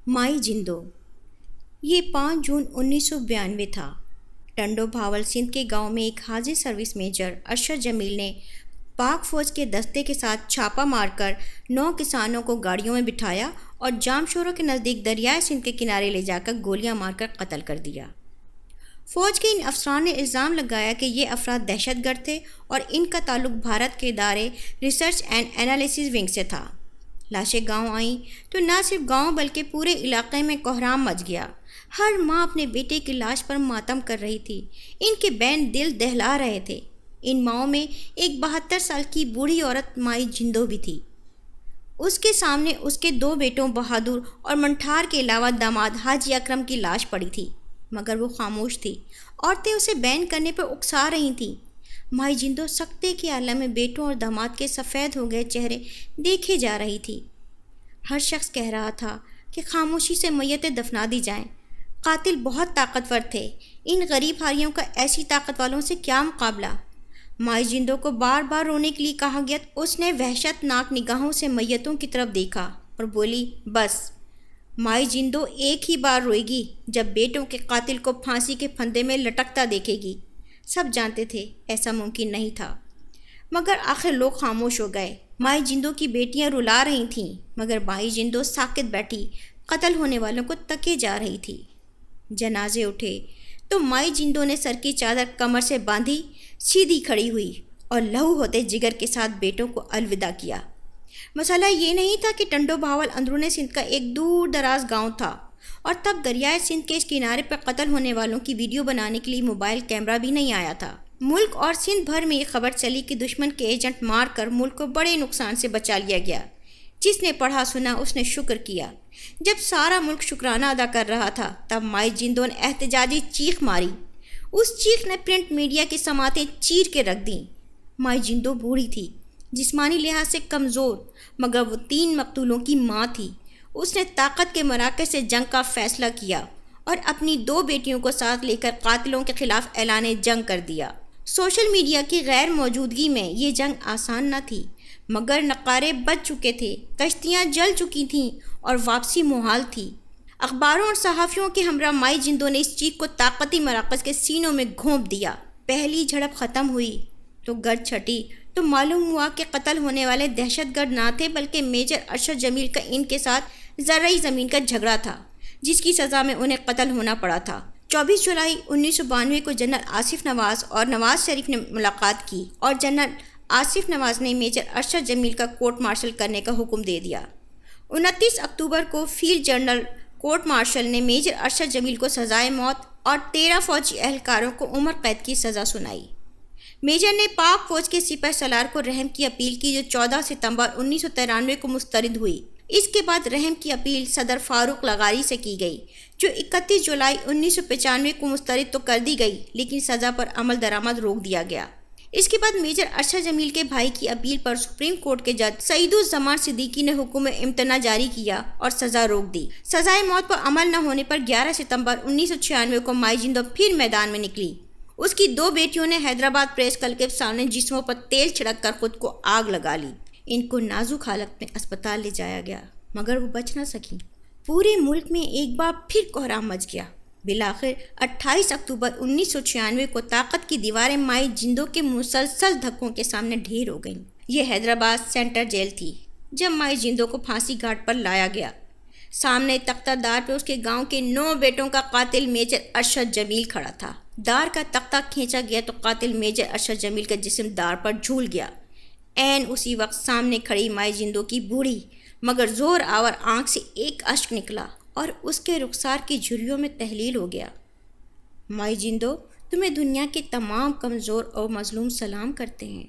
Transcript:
مائی جندو۔ یہ 5 جون 1992 تھا۔ ٹنڈو بھاول سندھ کے گاؤں میں ایک حاضر سروس میجر ارشد جمیل نے پاک فوج کے دستے کے ساتھ چھاپہ مار کر 9 کسانوں کو گاڑیوں میں بٹھایا اور جام شوروں کے نزدیک دریائے سندھ کے کنارے لے جا کر گولیاں مار کر قتل کر دیا۔ فوج کے ان افسران نے الزام لگایا کہ یہ افراد دہشت گرد تھے اور ان کا تعلق بھارت کے ادارے ریسرچ اینڈ انالیسس ونگ سے تھا۔ لاشیں گاؤں آئیں تو نہ صرف گاؤں بلکہ پورے علاقے میں کوہرام مچ گیا۔ ہر ماں اپنے بیٹے کی لاش پر ماتم کر رہی تھی۔ ان کے بین دل دہلا رہے تھے۔ ان ماؤں میں ایک 72 سال کی بوڑھی عورت مائی جندو بھی تھی۔ اس کے سامنے اس کے 2 بیٹوں بہادر اور منٹھار کے علاوہ داماد حاجی اکرم کی لاش پڑی تھی، مگر وہ خاموش تھی۔ عورتیں اسے بین کرنے پر اکسا رہی تھیں۔ مائی جندو سکتے کے عالم میں بیٹوں اور داماد کے سفید ہو گئے چہرے دیکھے جا رہی تھی۔ ہر شخص کہہ رہا تھا کہ خاموشی سے میتیں دفنا دی جائیں۔ قاتل بہت طاقتور تھے۔ ان غریب ہاریوں کا ایسی طاقت والوں سے کیا مقابلہ؟ مائی جندو کو بار بار رونے کے لیے کہا گیا۔ اس نے وحشت ناک نگاہوں سے میتوں کی طرف دیکھا اور بولی، بس۔ مائی جندو ایک ہی بار روئے گی جب بیٹوں کے قاتل کو پھانسی کے پھندے میں لٹکتا دیکھے گی۔ سب جانتے تھے ایسا ممکن نہیں تھا، مگر آخر لوگ خاموش ہو گئے۔ مائی جندو کی بیٹیاں رلا رہی تھیں، مگر مائی جندو ساکت بیٹھی قتل ہونے والوں کو تکے جا رہی تھی۔ جنازے اٹھے تو مائی جندو نے سر کی چادر کمر سے باندھی، سیدھی کھڑی ہوئی اور لہو ہوتے جگر کے ساتھ بیٹوں کو الوداع کیا۔ مسئلہ یہ نہیں تھا کہ ٹنڈو بھاول اندرون سندھ کا ایک دور دراز گاؤں تھا، اور تب دریائے سندھ کے اس کنارے پر قتل ہونے والوں کی ویڈیو بنانے کے لیے موبائل کیمرہ بھی نہیں آیا تھا۔ ملک اور سندھ بھر میں یہ خبر چلی کہ دشمن کے ایجنٹ مار کر ملک کو بڑے نقصان سے بچا لیا گیا۔ جس نے پڑھا سنا اس نے شکر کیا۔ جب سارا ملک شکرانہ ادا کر رہا تھا، تب مائی جندو نے احتجاجی چیخ ماری۔ اس چیخ نے پرنٹ میڈیا کی سماعتیں چیر کے رکھ دیں۔ مائی جندو بوڑھی تھی، جسمانی لحاظ سے کمزور، مگر وہ 3 مقتولوں کی ماں تھی۔ اس نے طاقت کے مراکز سے جنگ کا فیصلہ کیا اور اپنی 2 بیٹیوں کو ساتھ لے کر قاتلوں کے خلاف اعلان جنگ کر دیا۔ سوشل میڈیا کی غیر موجودگی میں یہ جنگ آسان نہ تھی، مگر نقارے بج چکے تھے، کشتیاں جل چکی تھیں اور واپسی محال تھی۔ اخباروں اور صحافیوں کے ہمراہ مائی جندو نے اس چیخ کو طاقتی مراکز کے سینوں میں گھونپ دیا۔ پہلی جھڑپ ختم ہوئی تو گرد چھٹی تو معلوم ہوا کہ قتل ہونے والے دہشت گرد نہ تھے بلکہ میجر ارشد جمیل کا ان کے ساتھ زرعی زمین کا جھگڑا تھا، جس کی سزا میں انہیں قتل ہونا پڑا تھا۔ 24 جولائی 1992 کو جنرل آصف نواز اور نواز شریف نے ملاقات کی اور جنرل آصف نواز نے میجر ارشد جمیل کا کورٹ مارشل کرنے کا حکم دے دیا۔ 29 اکتوبر کو فیلڈ جنرل کورٹ مارشل نے میجر ارشد جمیل کو سزائے موت اور 13 فوجی اہلکاروں کو عمر قید کی سزا سنائی۔ میجر نے پاک فوج کے سپہ سالار کو رحم کی اپیل کی، جو 14 ستمبر 1993 کو مسترد ہوئی۔ اس کے بعد رحم کی اپیل صدر فاروق لغاری سے کی گئی، جو 31 جولائی 1995 کو مسترد تو کر دی گئی، لیکن سزا پر عمل درآمد روک دیا گیا۔ اس کے بعد میجر ارشد جمیل کے بھائی کی اپیل پر سپریم کورٹ کے جج سعید الزمان صدیقی نے حکم امتناع جاری کیا اور سزا روک دی۔ سزائے موت پر عمل نہ ہونے پر 11 ستمبر 1996 کو مائی جندو پھر میدان میں نکلی۔ اس کی 2 بیٹیوں نے حیدرآباد پریس کلب کے سامنے جسموں پر تیل چھڑک کر خود کو آگ لگا لی۔ ان کو نازک حالت میں اسپتال لے جایا گیا، مگر وہ بچ نہ سکیں۔ پورے ملک میں ایک بار پھر کوہرام مچ گیا۔ بالآخر 28 اکتوبر 1996 کو طاقت کی دیواریں مائی جندو کے مسلسل دھکوں کے سامنے ڈھیر ہو گئیں۔ یہ حیدرآباد سینٹر جیل تھی جب مائی جندو کو پھانسی گھاٹ پر لایا گیا۔ سامنے تختہ دار پہ اس کے گاؤں کے 9 بیٹوں کا قاتل میجر ارشد جمیل کھڑا تھا۔ دار کا تختہ کھینچا گیا تو قاتل میجر ارشد جمیل کا جسم دار پر جھول گیا۔ عین اسی وقت سامنے کھڑی مائی جندو کی بوڑھی مگر زور آور آنکھ سے ایک اشک نکلا اور اس کے رخسار کی جھریوں میں تحلیل ہو گیا۔ مائی جندو، تمہیں دنیا کے تمام کمزور اور مظلوم سلام کرتے ہیں۔